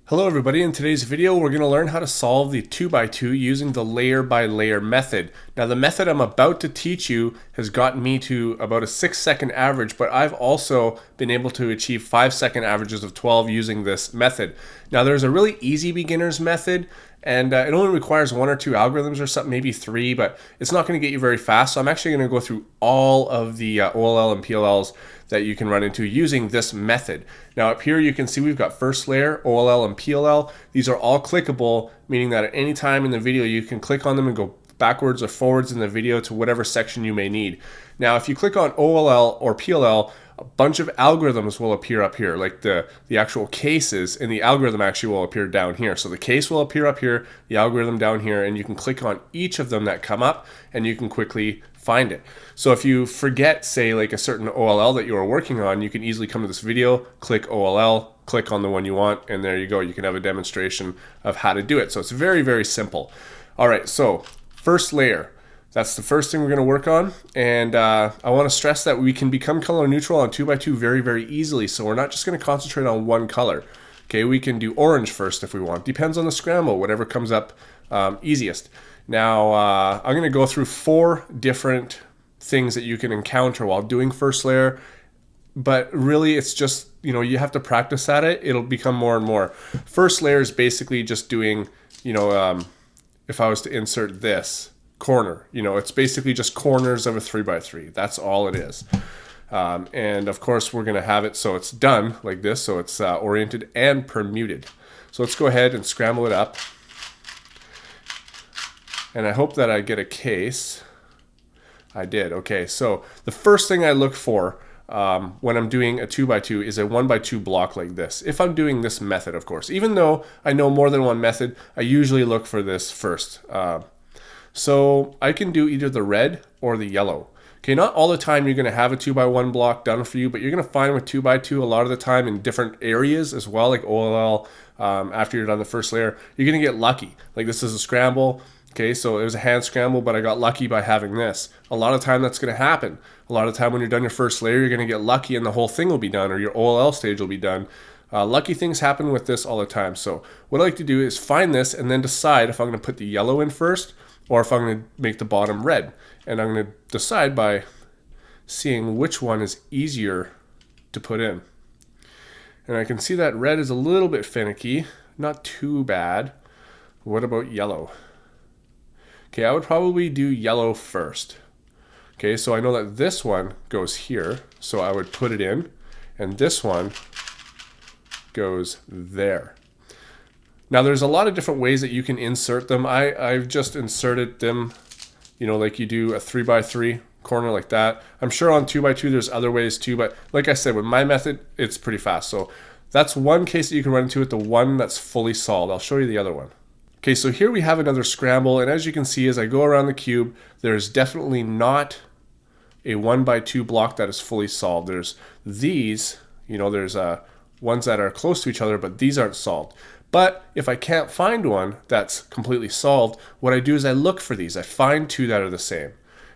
Hello everybody, in today's video we're going to learn how to solve the 2x2 using the layer by layer method. Now the method I'm about to teach you has gotten me to about a 6-second average, but I've also been able to achieve 5-second averages of 12 using this method. Now there's a really easy beginner's method, and it only requires 1 or 2 algorithms or something, maybe 3, but it's not going to get you very fast. So I'm actually going to go through all of the OLL and PLLs that you can run into using this method. Now up here you can see we've got first layer, OLL, and PLL. These are all clickable, meaning that at any time in the video you can click on them and go backwards or forwards in the video to whatever section you may need. Now if you click on OLL or PLL, a bunch of algorithms will appear up here, like the actual cases, and the algorithm actually will appear down here. So the case will appear up here, the algorithm down here, and you can click on each of them that come up and you can quickly find it. So if you forget, say, like a certain OLL that you are working on, you can easily come to this video, click OLL, click on the one you want, and there you go. You can have a demonstration of how to do it. So it's very, very simple. All right, so first layer. That's the first thing we're going to work on, and I want to stress that we can become color neutral on 2x2 very, very easily, so we're not just going to concentrate on one color. Okay, we can do orange first if we want. Depends on the scramble, whatever comes up easiest. Now, I'm going to go through 4 different things that you can encounter while doing first layer, but really it's just, you have to practice at it. It'll become more and more. First layer is basically just doing, if I was to insert this, corner, it's basically just corners of a 3x3. That's all it is. And of course we're going to have it so it's done like this, so it's oriented and permuted. So let's go ahead and scramble it up, and I hope that I get a case. I did. Okay, so the first thing I look for when I'm doing a 2x2 is a 1x2 block like this. If I'm doing this method, of course, even though I know more than one method, I usually look for this first. So I can do either the red or the yellow. Okay, not all the time you're going to have a 2x1 block done for you, but you're going to find with 2x2 a lot of the time in different areas as well, like OLL, after you're done the first layer, you're going to get lucky. Like this is a scramble. Okay, so it was a hand scramble, but I got lucky by having this. A lot of time that's going to happen. A lot of time when you're done your first layer, you're going to get lucky and the whole thing will be done, or your OLL stage will be done. Lucky things happen with this all the time. So what I like to do is find this and then decide if I'm going to put the yellow in first, or if I'm going to make the bottom red. And I'm going to decide by seeing which one is easier to put in. And I can see that red is a little bit finicky, not too bad. What about yellow? Okay, I would probably do yellow first. Okay, so I know that this one goes here, so I would put it in, and this one goes there. Now there's a lot of different ways that you can insert them. I've just inserted them, like you do a 3x3 corner like that. I'm sure on 2x2 there's other ways too, but like I said, with my method, it's pretty fast. So that's one case that you can run into with the one that's fully solved. I'll show you the other one. Okay, so here we have another scramble, and as you can see, as I go around the cube, there's definitely not a 1x2 block that is fully solved. There's these, there's ones that are close to each other, but these aren't solved. But if I can't find one that's completely solved, what I do is I look for these. I find 2 that are the same.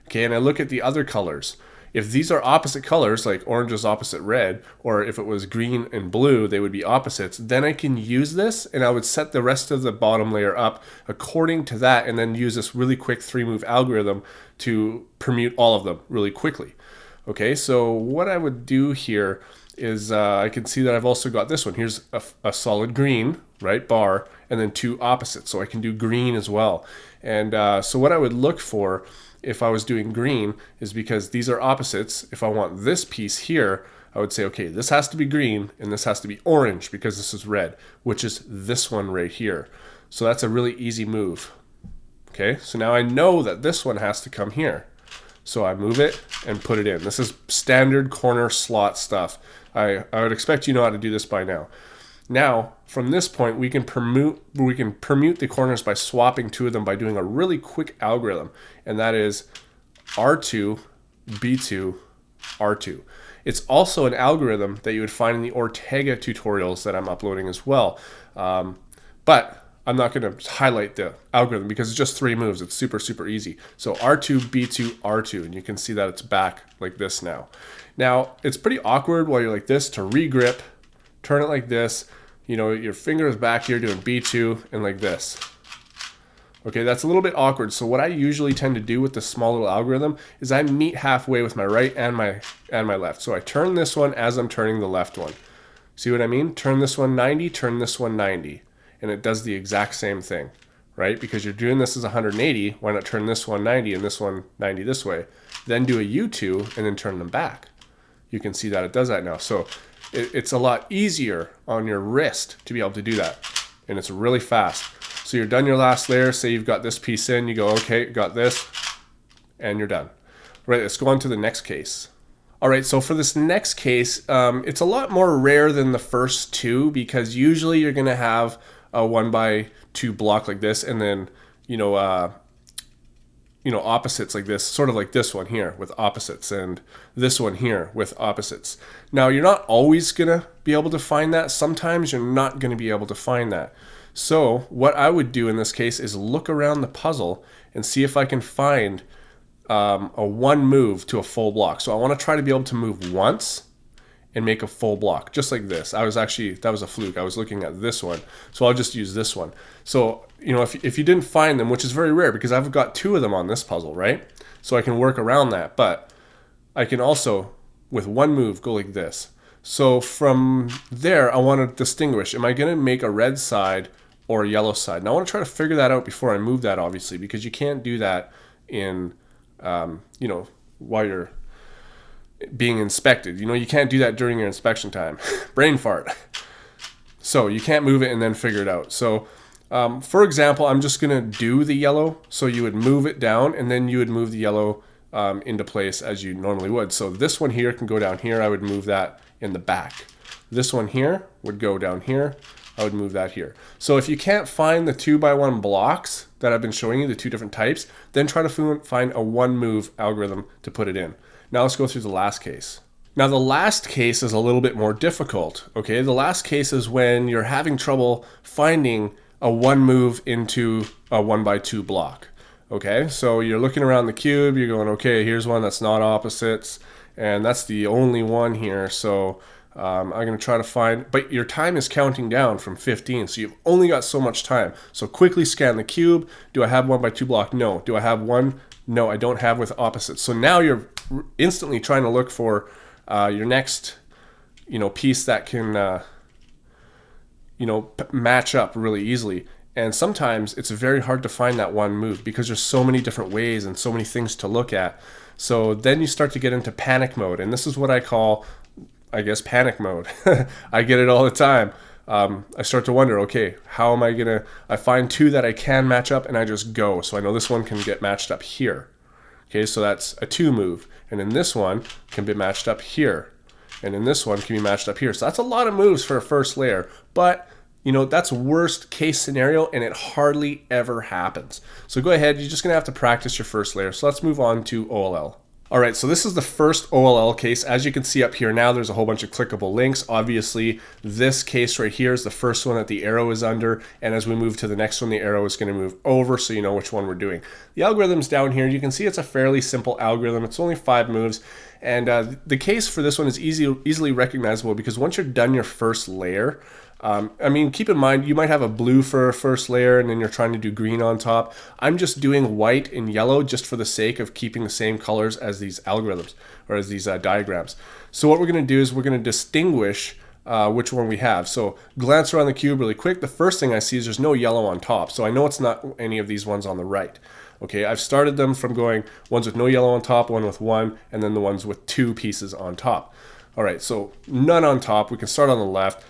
Okay, and I look at the other colors. If these are opposite colors, like orange is opposite red, or if it was green and blue, they would be opposites, then I can use this and I would set the rest of the bottom layer up according to that, and then use this really quick 3-move algorithm to permute all of them really quickly. Okay, so what I would do here is I can see that I've also got this one. Here's a solid green, right, bar, and then 2 opposites. So I can do green as well. And so what I would look for if I was doing green is, because these are opposites, if I want this piece here, I would say, okay, this has to be green and this has to be orange because this is red, which is this one right here. So that's a really easy move. Okay, so now I know that this one has to come here. So I move it and put it in. This is standard corner slot stuff. I would expect you know how to do this by now. Now, from this point, we can permute the corners by swapping 2 of them by doing a really quick algorithm, and that is R2, B2, R2. It's also an algorithm that you would find in the Ortega tutorials that I'm uploading as well. But I'm not going to highlight the algorithm because it's just 3 moves. It's super, super easy. So R2, B2, R2, and you can see that it's back like this now. Now, it's pretty awkward while you're like this to regrip, turn it like this, your finger is back here doing B2 and like this. Okay, that's a little bit awkward. So what I usually tend to do with this small little algorithm is I meet halfway with my right and my left. So I turn this one as I'm turning the left one. See what I mean? Turn this one 90, turn this one 90. And it does the exact same thing, right? Because you're doing this as 180, why not turn this one 90 and this one 90 this way? Then do a U2 and then turn them back. You can see that it does that now. So it's a lot easier on your wrist to be able to do that. And it's really fast. So you're done your last layer. Say you've got this piece in, you go, okay, got this, and you're done. Right, let's go on to the next case. All right, so for this next case, it's a lot more rare than the first two because usually you're gonna have a 1x2 block like this, and then opposites like this, sort of like this one here with opposites, and this one here with opposites. Now you're not always gonna be able to find that. Sometimes you're not gonna be able to find that. So what I would do in this case is look around the puzzle and see if I can find a one move to a full block. So I want to try to be able to move once and make a full block, just like this. That was a fluke. I was looking at this one. So I'll just use this one. So, if you didn't find them, which is very rare because I've got two of them on this puzzle, right? So I can work around that. But I can also, with one move, go like this. So from there, I want to distinguish, am I going to make a red side or a yellow side? Now I want to try to figure that out before I move that, obviously, because you can't do that in, while you're being inspected. You can't do that during your inspection time. Brain fart. So you can't move it and then figure it out. So for example, I'm just going to do the yellow. So you would move it down and then you would move the yellow into place as you normally would. So this one here can go down here. I would move that in the back. This one here would go down here. I would move that here. So if you can't find the 2x1 blocks that I've been showing you, the two different types, then try to find a one move algorithm to put it in. Now let's go through the last case. Now the last case is a little bit more difficult, okay? The last case is when you're having trouble finding a one move into a 1x2 block, okay? So you're looking around the cube, you're going, okay, here's one that's not opposites, and that's the only one here, so I'm going to try to find, but your time is counting down from 15, so you've only got so much time. So quickly scan the cube. Do I have 1x2 block? No. Do I have one? No, I don't have with opposites. So now you're instantly trying to look for your next, piece that can, match up really easily. And sometimes it's very hard to find that one move because there's so many different ways and so many things to look at. So then you start to get into panic mode, and this is what I call, I guess, panic mode. I get it all the time. I start to wonder, okay, how am I gonna, I find two that I can match up and I just go. So I know this one can get matched up here. Okay, so that's a 2 move. And then this one can be matched up here. And then this one can be matched up here. So that's a lot of moves for a first layer. But, that's worst case scenario and it hardly ever happens. So go ahead, you're just gonna have to practice your first layer. So let's move on to OLL. All right, so this is the first OLL case. As you can see up here now, there's a whole bunch of clickable links. Obviously, this case right here is the first one that the arrow is under, and as we move to the next one, the arrow is going to move over so you know which one we're doing. The algorithm's down here. You can see it's a fairly simple algorithm. It's only 5 moves, and the case for this one is easily recognizable because once you're done your first layer, keep in mind, you might have a blue for a first layer and then you're trying to do green on top. I'm just doing white and yellow just for the sake of keeping the same colors as these algorithms or as these diagrams. So what we're going to do is we're going to distinguish which one we have. So glance around the cube really quick. The first thing I see is there's no yellow on top. So I know it's not any of these ones on the right. Okay, I've started them from going ones with no yellow on top, one with one, and then the ones with 2 pieces on top. All right, so none on top. We can start on the left.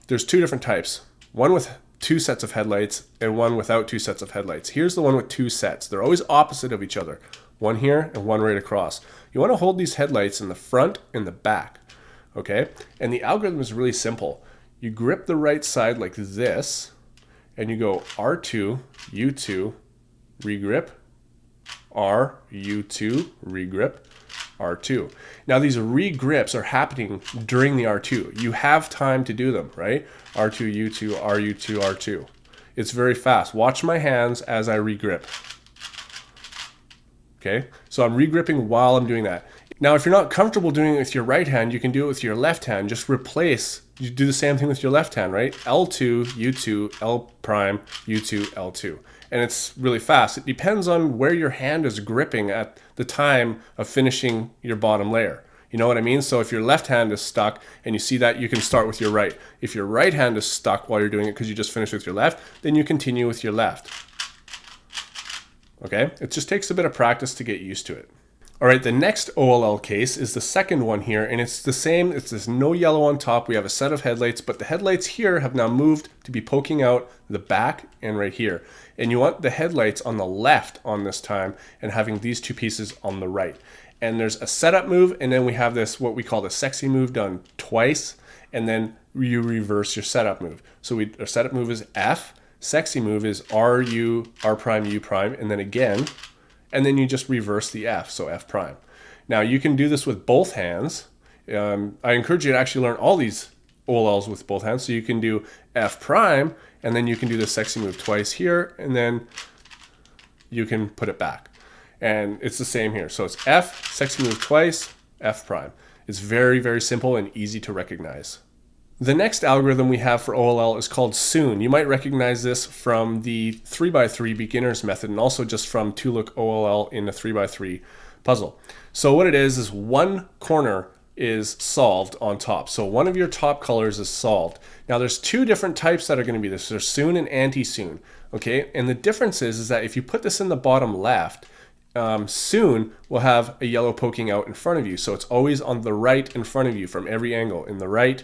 There's 2 different types, one with 2 sets of headlights and one without 2 sets of headlights. Here's the one with 2 sets. They're always opposite of each other, one here and one right across. You want to hold these headlights in the front and the back, okay? And the algorithm is really simple. You grip the right side like this and you go R2, U2, regrip, R, U2, regrip, R2. Now these regrips are happening during the R2. You have time to do them, right? R2, U2, RU2, R2. It's very fast. Watch my hands as I regrip. Okay, so I'm regripping while I'm doing that. Now if you're not comfortable doing it with your right hand, you can do it with your left hand. Just replace you do the same thing with your left hand, right? L2, U2, L prime, U2, L2. And it's really fast. It depends on where your hand is gripping at the time of finishing your bottom layer. You know what I mean? So if your left hand is stuck and you see that, you can start with your right. If your right hand is stuck while you're doing it because you just finished with your left, then you continue with your left. Okay? It just takes a bit of practice to get used to it. All right, the next OLL case is the second one here, and it's the same. There's no yellow on top. We have a set of headlights, but the headlights here have now moved to be poking out the back and right here. And you want the headlights on the left on this time and having these two pieces on the right. And there's a setup move, and then we have this, what we call the sexy move, done twice, and then you reverse your setup move. So our setup move is F, sexy move is R, U, R prime, U prime, and then again, and then you just reverse the F, so F prime. Now you can do this with both hands. I encourage you to actually learn all these OLLs with both hands. So you can do F prime, and then you can do the sexy move twice here, and then you can put it back. And it's the same here. So it's F, sexy move twice, F prime. It's very, very simple and easy to recognize. The next algorithm we have for OLL is called soon. You might recognize this from the 3x3 beginners method and also just from 2-look OLL in the 3x3 puzzle. So what it is one corner is solved on top. So one of your top colors is solved. Now there's two different types that are going to be this. There's soon and anti-soon. Okay, and the difference is that if you put this in the bottom left, soon will have a yellow poking out in front of you. So it's always on the right in front of you from every angle. In the right,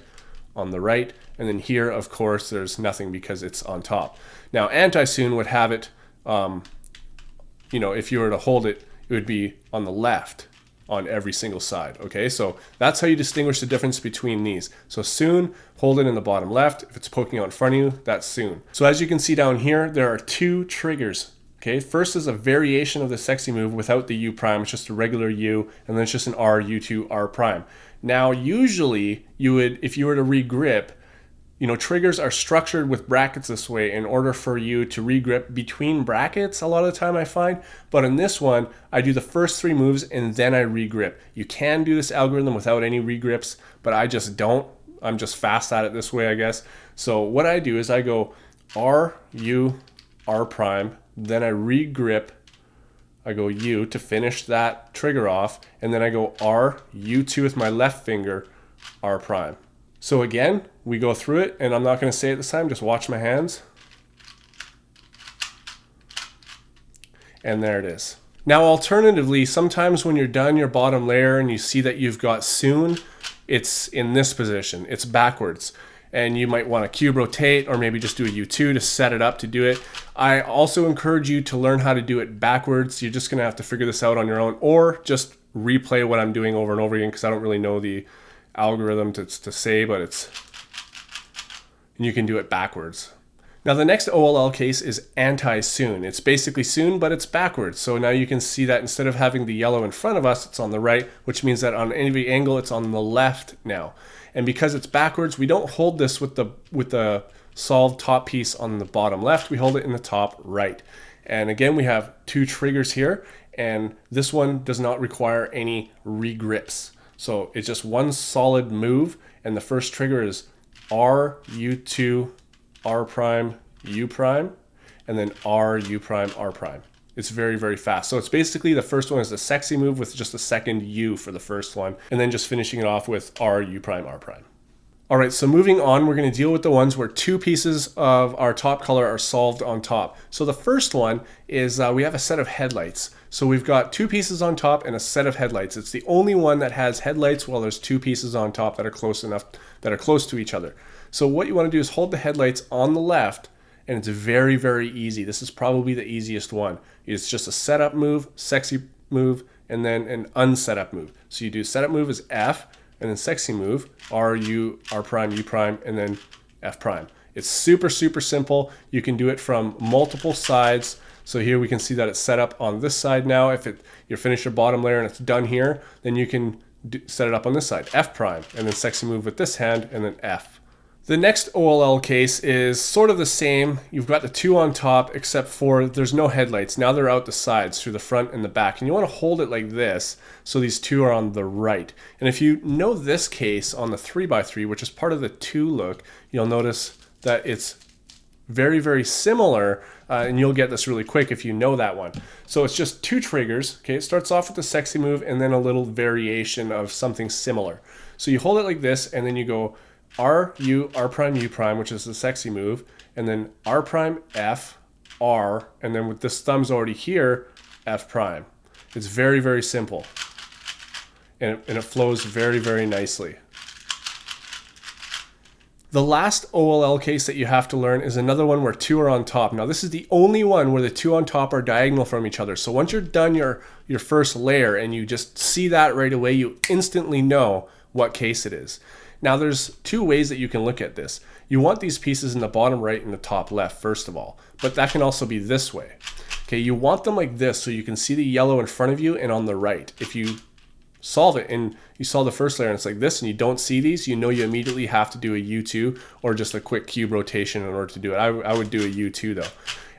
on the right, and then here, of course, there's nothing because it's on top. Now, anti-soon would have it, if you were to hold it, it would be on the left on every single side. Okay, so that's how you distinguish the difference between these. So soon, hold it in the bottom left. If it's poking out in front of you, that's soon. So as you can see down here, there are two triggers. Okay, first is a variation of the sexy move without the U prime. It's just a regular U, and then it's just an R, U2, R prime. Now, usually you would, if you were to regrip, triggers are structured with brackets this way in order for you to regrip between brackets a lot of the time I find. But in this one, I do the first three moves and then I regrip. You can do this algorithm without any regrips, but I just don't. I'm just fast at it this way, I guess. So what I do is I go R, U, R prime, then I regrip. I go U to finish that trigger off, and then I go R, U2 with my left finger, R prime. So again, we go through it, and I'm not going to say it this time, just watch my hands. And there it is. Now alternatively, sometimes when you're done your bottom layer and you see that you've got soon, it's in this position, it's backwards. And you might want to cube rotate or maybe just do a U2 to set it up to do it. I also encourage you to learn how to do it backwards. You're just going to have to figure this out on your own or just replay what I'm doing over and over again because I don't really know the algorithm to say, but and you can do it backwards. Now the next OLL case is anti-soon. It's basically soon, but it's backwards. So now you can see that instead of having the yellow in front of us, it's on the right, which means that on every angle, it's on the left now. And because it's backwards, we don't hold this with the solved top piece on the bottom left. We hold it in the top right. And again, we have two triggers here, and this one does not require any regrips. So it's just one solid move, and the first trigger is R, U2, R prime, U prime, and then R, U prime, R prime. It's very, very fast. So it's basically the first one is the sexy move with just a second U for the first one, and then just finishing it off with R, U prime, R prime. All right, so moving on, we're going to deal with the ones where two pieces of our top color are solved on top. So the first one is we have a set of headlights. So we've got two pieces on top and a set of headlights. It's the only one that has headlights while there's two pieces on top that are close to each other. So what you want to do is hold the headlights on the left, and it's very, very easy. This is probably the easiest one. It's just a setup move, sexy move, and then an unsetup move. So you do setup move is F, and then sexy move, R, U, R prime, U prime, and then F prime. It's super, super simple. You can do it from multiple sides. So here we can see that it's set up on this side now. If you're finished your bottom layer and it's done here, then you can set it up on this side, F prime, and then sexy move with this hand, and then F The next OLL case is sort of the same. You've got the two on top, except for there's no headlights. Now they're out the sides through the front and the back. And you want to hold it like this so these two are on the right. And if you know this case on the 3x3, which is part of the 2 look, you'll notice that it's very, very similar, and you'll get this really quick if you know that one. So it's just 2 triggers. Okay, it starts off with the sexy move and then a little variation of something similar. So you hold it like this, and then you go R, U, R prime, U prime, which is the sexy move, and then R prime, F, R, and then with this thumb's already here, F prime. It's very, very simple. And it flows very, very nicely. The last OLL case that you have to learn is another one where 2 are on top. Now this is the only one where the 2 on top are diagonal from each other. So once you're done your first layer and you just see that right away, you instantly know what case it is. Now there's 2 ways that you can look at this. You want these pieces in the bottom right and the top left, first of all, but that can also be this way. Okay, you want them like this so you can see the yellow in front of you and on the right. If you solve it and you solve the first layer and it's like this and you don't see these, you know you immediately have to do a U2 or just a quick cube rotation in order to do it. I would do a U2 though,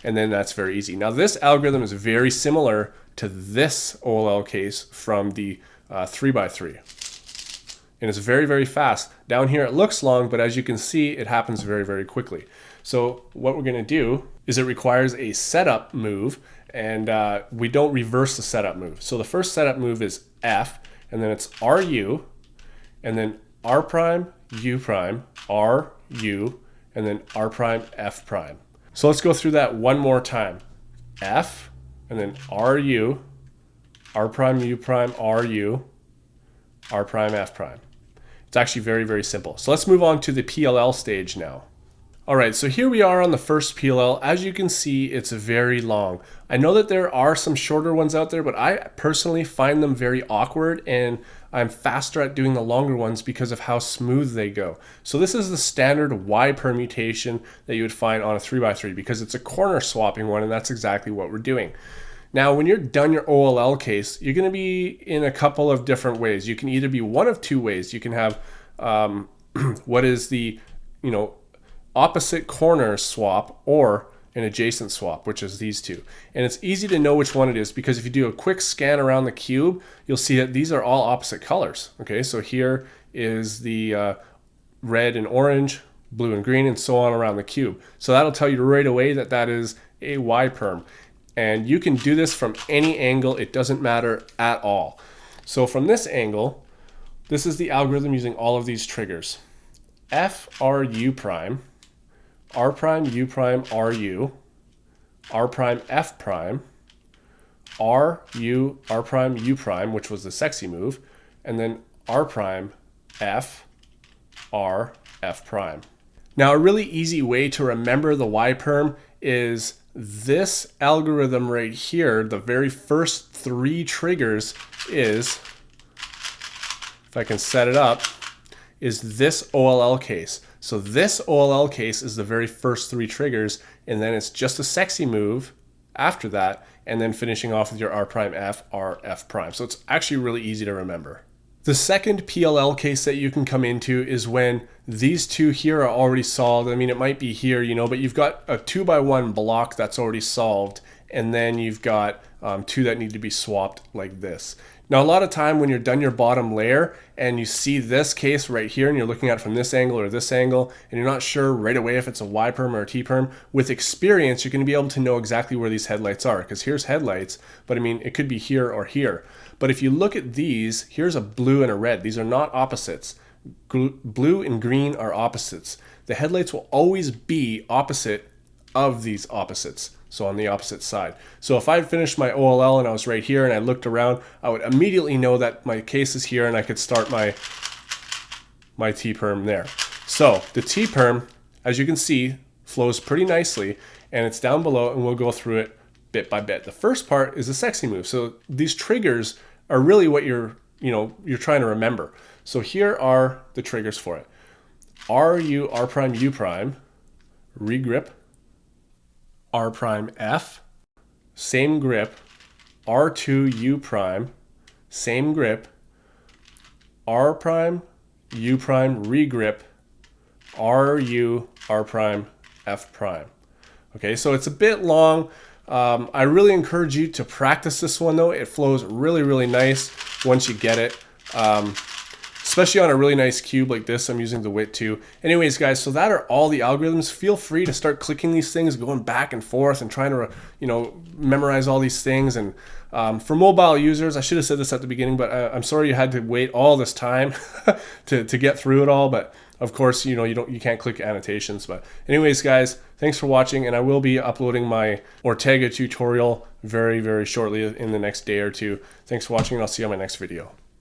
and then that's very easy. Now this algorithm is very similar to this OLL case from the 3x3. And it's very, very fast. Down here it looks long, but as you can see, it happens very, very quickly. So what we're gonna do is it requires a setup move, and we don't reverse the setup move. So the first setup move is F, and then it's RU, and then R prime, U prime, R, U, and then R prime, F prime. So let's go through that one more time. F, and then RU, R prime, U prime, RU, R prime, F prime. It's actually very, very simple. So let's move on to the PLL stage now. All right, so here we are on the first PLL. As you can see, it's very long. I know that there are some shorter ones out there, but I personally find them very awkward, and I'm faster at doing the longer ones because of how smooth they go. So this is the standard Y permutation that you would find on a 3x3 because it's a corner swapping one, and that's exactly what we're doing. Now, when you're done your OLL case, you're going to be in a couple of different ways. You can either be one of 2 ways. You can have what is the, opposite corner swap or an adjacent swap, which is these 2. And it's easy to know which one it is because if you do a quick scan around the cube, you'll see that these are all opposite colors. Okay, so here is the red and orange, blue and green, and so on around the cube. So that'll tell you right away that that is a Y perm. And you can do this from any angle. It doesn't matter at all. So from this angle, this is the algorithm using all of these triggers. F, R, U prime, R prime, U prime, RU, R prime, F prime, R, U, R prime, U prime, which was the sexy move, and then R prime, F, R, F prime. Now a really easy way to remember the Y perm is this algorithm right here. The very first 3 triggers is, if I can set it up, is this OLL case. So this OLL case is the very first 3 triggers, and then it's just a sexy move after that, and then finishing off with your R prime F, R, F prime. So it's actually really easy to remember. The second PLL case that you can come into is when these 2 here are already solved. I mean, it might be here, but you've got a 2x1 block that's already solved, and then you've got 2 that need to be swapped like this. Now, a lot of time when you're done your bottom layer and you see this case right here and you're looking at it from this angle or this angle and you're not sure right away if it's a Y perm or a T perm, with experience, you're going to be able to know exactly where these headlights are, because here's headlights, but I mean, it could be here or here. But if you look at these, here's a blue and a red. These are not opposites. Blue and green are opposites. The headlights will always be opposite of these opposites. So on the opposite side. So if I finished my OLL and I was right here and I looked around, I would immediately know that my case is here and I could start my T-perm there. So the T-perm, as you can see, flows pretty nicely, and it's down below, and we'll go through it bit by bit. The first part is a sexy move. So these triggers are really what you're trying to remember. So here are the triggers for it. RU, R prime, U prime, regrip, R prime F, same grip, R2 U prime, same grip, R prime, U prime, regrip, RU, R prime, F prime. Okay, so it's a bit long. I really encourage you to practice this one though. It flows really, really nice once you get it. Especially on a really nice cube like this. I'm using the Wit 2. Anyways, guys, so that are all the algorithms. Feel free to start clicking these things, going back and forth and trying to, memorize all these things. And for mobile users, I should have said this at the beginning, but I'm sorry you had to wait all this time to get through it all. But of course, you can't click annotations. But anyways, guys, thanks for watching, and I will be uploading my Ortega tutorial very, very shortly in the next day or two. Thanks for watching, and I'll see you on my next video.